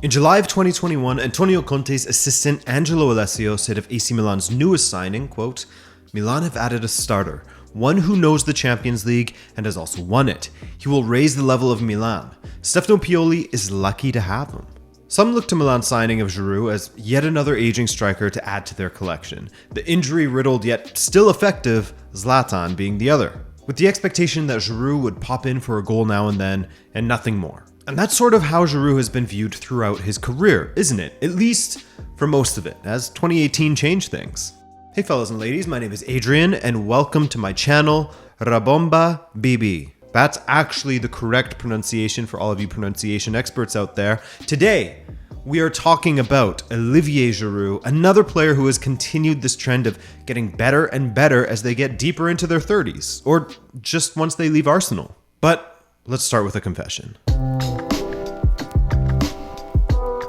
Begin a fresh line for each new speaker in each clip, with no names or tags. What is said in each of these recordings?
In July of 2021, Antonio Conte's assistant Angelo Alessio said of AC Milan's newest signing, quote, "Milan have added a starter, one who knows the Champions League and has also won it. He will raise the level of Milan. Stefano Pioli is lucky to have him." Some look to Milan's signing of Giroud as yet another aging striker to add to their collection, the injury-riddled yet still effective Zlatan being the other, with the expectation that Giroud would pop in for a goal now and then, and nothing more. And that's sort of how Giroud has been viewed throughout his career, isn't it? At least for most of it, as 2018 changed things. Hey fellas and ladies, my name is Adrian, and welcome to my channel, Rabomba BB. That's actually the correct pronunciation for all of you pronunciation experts out there. Today, we are talking about Olivier Giroud, another player who has continued this trend of getting better and better as they get deeper into their 30s, or just once they leave Arsenal. But let's start with a confession.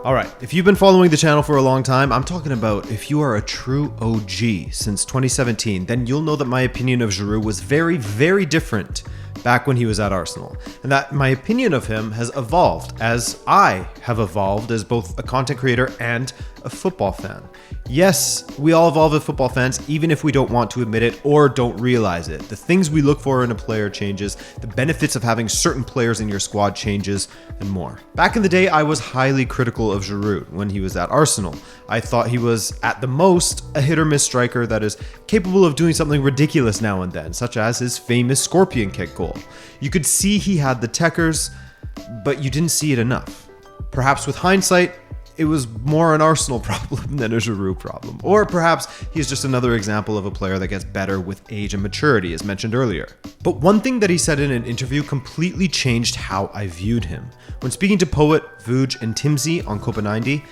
Alright, if you've been following the channel for a long time, I'm talking about if you are a true OG since 2017, then you'll know that my opinion of Giroud was very, very different back when he was at Arsenal, and that my opinion of him has evolved as I have evolved as both a content creator and a football fan. Yes, we all evolve as football fans, even if we don't want to admit it or don't realize it. The things we look for in a player changes, the benefits of having certain players in your squad changes, and more. Back in the day, I was highly critical of Giroud when he was at Arsenal. I thought he was, at the most, a hit-or-miss striker that is capable of doing something ridiculous now and then, such as his famous scorpion kick goal. You could see he had the techers, but you didn't see it enough. Perhaps with hindsight, it was more an Arsenal problem than a Giroud problem. Or perhaps he's just another example of a player that gets better with age and maturity, as mentioned earlier. But one thing that he said in an interview completely changed how I viewed him. When speaking to Poet, Vuj, and Timsy on Copa 90,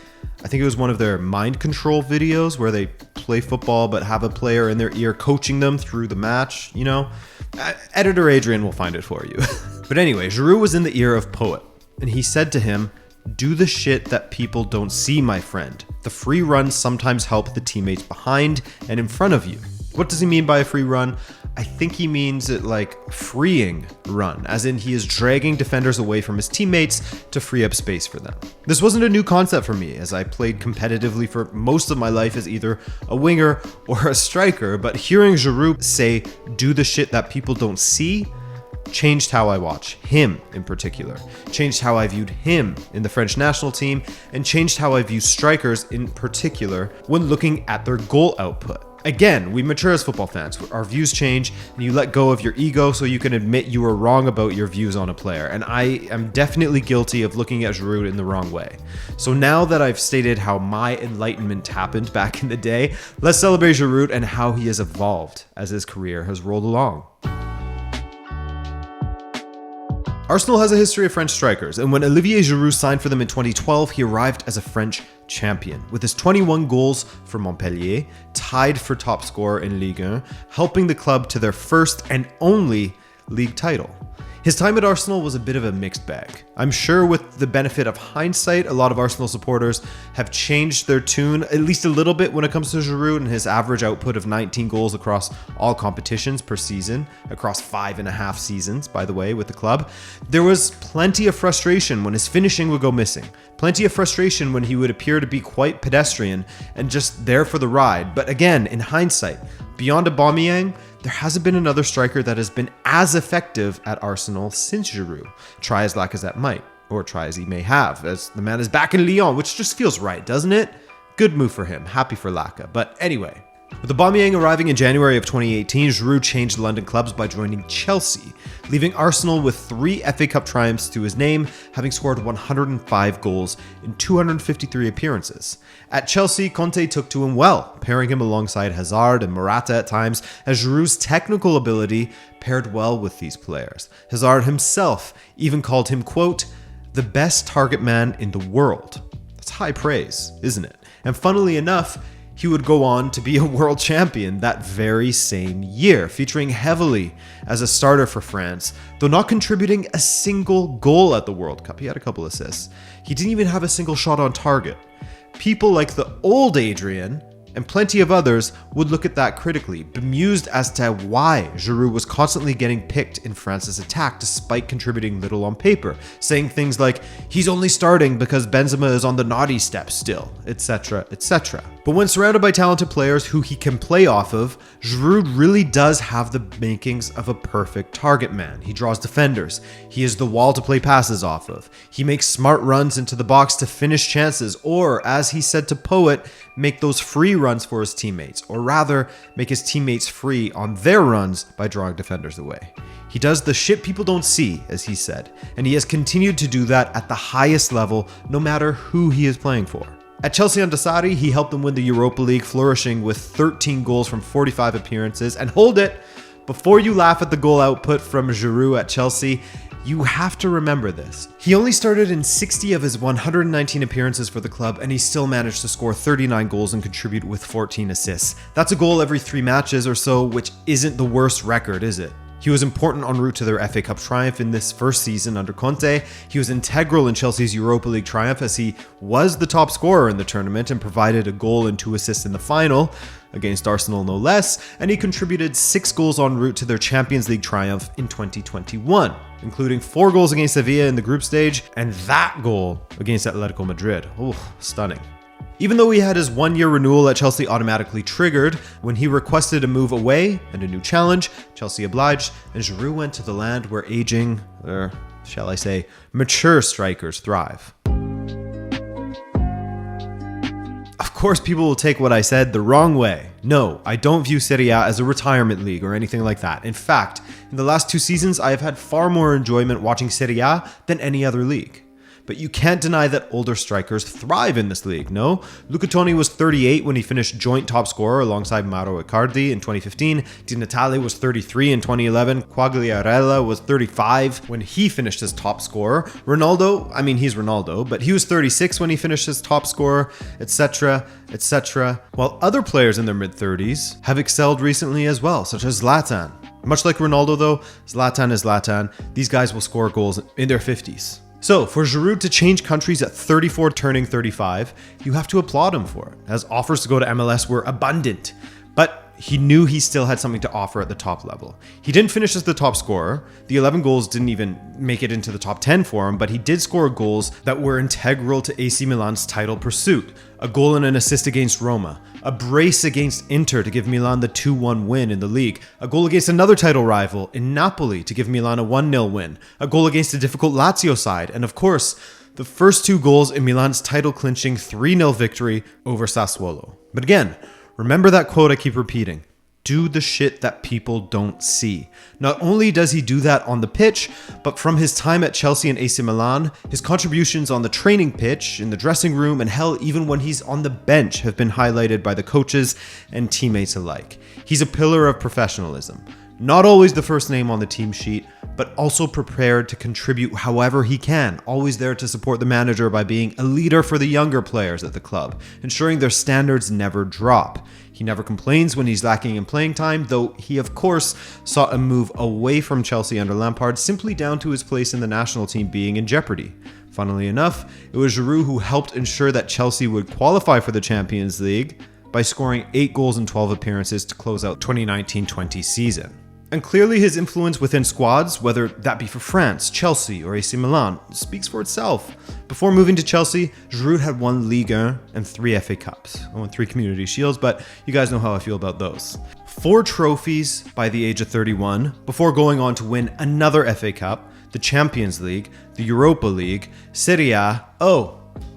I think it was one of their mind control videos where they play football but have a player in their ear coaching them through the match, you know? Editor Adrian will find it for you. But anyway, Giroud was in the ear of Poet, and he said to him, "Do the shit that people don't see, my friend. The free runs sometimes help the teammates behind and in front of you." What does he mean by a free run? I think he means it like freeing run, as in he is dragging defenders away from his teammates to free up space for them. This wasn't a new concept for me, as I played competitively for most of my life as either a winger or a striker, but hearing Giroud say, "Do the shit that people don't see," changed how I watch him in particular, changed how I viewed him in the French national team, and changed how I view strikers in particular when looking at their goal output. Again, we mature as football fans. Our views change, and you let go of your ego so you can admit you were wrong about your views on a player. And I am definitely guilty of looking at Giroud in the wrong way. So now that I've stated how my enlightenment happened back in the day, let's celebrate Giroud and how he has evolved as his career has rolled along. Arsenal has a history of French strikers, and when Olivier Giroud signed for them in 2012, he arrived as a French champion, with his 21 goals for Montpellier, tied for top scorer in Ligue 1, helping the club to their first and only league title. His time at Arsenal was a bit of a mixed bag. I'm sure with the benefit of hindsight, a lot of Arsenal supporters have changed their tune at least a little bit when it comes to Giroud and his average output of 19 goals across all competitions per season, across 5.5 seasons, by the way, with the club. There was plenty of frustration when his finishing would go missing. Plenty of frustration when he would appear to be quite pedestrian and just there for the ride. But again, in hindsight, beyond Aubameyang, there hasn't been another striker that has been as effective at Arsenal since Giroud. Try as Lacazette might, or try as he may have, as the man is back in Lyon, which just feels right, doesn't it? Good move for him. Happy for Laka. But anyway, with Aubameyang arriving in January of 2018, Giroud changed London clubs by joining Chelsea, leaving Arsenal with 3 FA Cup triumphs to his name, having scored 105 goals in 253 appearances. At Chelsea, Conte took to him well, pairing him alongside Hazard and Morata at times, as Giroud's technical ability paired well with these players. Hazard himself even called him, quote, "the best target man in the world." That's high praise, isn't it? And funnily enough, he would go on to be a world champion that very same year, featuring heavily as a starter for France, though not contributing a single goal at the World Cup. He had a couple assists. He didn't even have a single shot on target. People like the old Adrian and plenty of others would look at that critically, bemused as to why Giroud was constantly getting picked in France's attack despite contributing little on paper, saying things like, he's only starting because Benzema is on the naughty step still, etc, etc. But when surrounded by talented players who he can play off of, Giroud really does have the makings of a perfect target man. He draws defenders, he is the wall to play passes off of, he makes smart runs into the box to finish chances, or as he said to Poet, make those free runs for his teammates, or rather, make his teammates free on their runs by drawing defenders away. He does the shit people don't see, as he said, and he has continued to do that at the highest level, no matter who he is playing for. At Chelsea under Sarri, he helped them win the Europa League, flourishing with 13 goals from 45 appearances, and hold it, before you laugh at the goal output from Giroud at Chelsea, you have to remember this. He only started in 60 of his 119 appearances for the club, and he still managed to score 39 goals and contribute with 14 assists. That's a goal every 3 matches or so, which isn't the worst record, is it? He was important en route to their FA Cup triumph in this first season under Conte. He was integral in Chelsea's Europa League triumph as he was the top scorer in the tournament and provided a goal and 2 assists in the final, against Arsenal no less, and he contributed 6 goals en route to their Champions League triumph in 2021, including 4 goals against Sevilla in the group stage and that goal against Atletico Madrid. Oh, stunning. Even though he had his 1-year renewal at Chelsea automatically triggered, when he requested a move away and a new challenge, Chelsea obliged, and Giroud went to the land where aging, or shall I say, mature strikers thrive. Of course, people will take what I said the wrong way. No, I don't view Serie A as a retirement league or anything like that. In fact, in the last 2 seasons, I have had far more enjoyment watching Serie A than any other league. But you can't deny that older strikers thrive in this league, no? Luca Toni was 38 when he finished joint top scorer alongside Mauro Icardi in 2015. Di Natale was 33 in 2011. Quagliarella was 35 when he finished as top scorer. Ronaldo, I mean, he's Ronaldo, but he was 36 when he finished as top scorer, etc, etc. While other players in their mid-30s have excelled recently as well, such as Zlatan. Much like Ronaldo though, Zlatan is Zlatan. These guys will score goals in their 50s. So, for Giroud to change countries at 34 turning 35, you have to applaud him for it, as offers to go to MLS were abundant. But he knew he still had something to offer at the top level. He didn't finish as the top scorer. The 11 goals didn't even make it into the top 10 for him, but he did score goals that were integral to AC Milan's title pursuit. A goal and an assist against Roma, a brace against Inter to give Milan the 2-1 win in the league, a goal against another title rival in Napoli to give Milan a 1-0 win, a goal against a difficult Lazio side, and of course, the first 2 goals in Milan's title-clinching 3-0 victory over Sassuolo. But again, remember that quote I keep repeating. Do the shit that people don't see. Not only does he do that on the pitch, but from his time at Chelsea and AC Milan, his contributions on the training pitch, in the dressing room, and hell, even when he's on the bench have been highlighted by the coaches and teammates alike. He's a pillar of professionalism. Not always the first name on the team sheet, but also prepared to contribute however he can, always there to support the manager by being a leader for the younger players at the club, ensuring their standards never drop. He never complains when he's lacking in playing time, though he of course sought a move away from Chelsea under Lampard simply down to his place in the national team being in jeopardy. Funnily enough, it was Giroud who helped ensure that Chelsea would qualify for the Champions League by scoring 8 goals in 12 appearances to close out 2019-20 season. And clearly his influence within squads, whether that be for France, Chelsea, or AC Milan, speaks for itself. Before moving to Chelsea, Giroud had won Ligue 1 and 3 FA Cups. I won 3 Community Shields, but you guys know how I feel about those. 4 trophies by the age of 31, before going on to win another FA Cup, the Champions League, the Europa League, Serie A,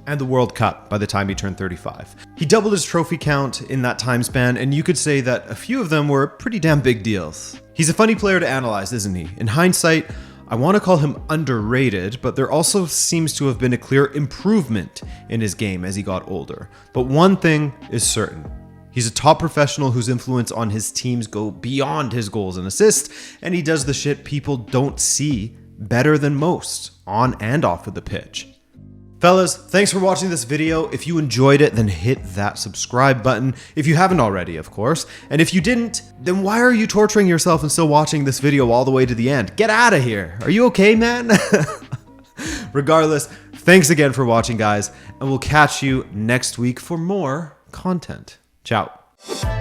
and the World Cup by the time he turned 35. He doubled his trophy count in that time span, and you could say that a few of them were pretty damn big deals. He's a funny player to analyze, isn't he? In hindsight, I want to call him underrated, but there also seems to have been a clear improvement in his game as he got older. But one thing is certain. He's a top professional whose influence on his teams go beyond his goals and assists, and he does the shit people don't see better than most, on and off of the pitch. Fellas, thanks for watching this video. If you enjoyed it, then hit that subscribe button. If you haven't already, of course. And if you didn't, then why are you torturing yourself and still watching this video all the way to the end? Get out of here. Are you okay, man? Regardless, thanks again for watching, guys, and we'll catch you next week for more content. Ciao.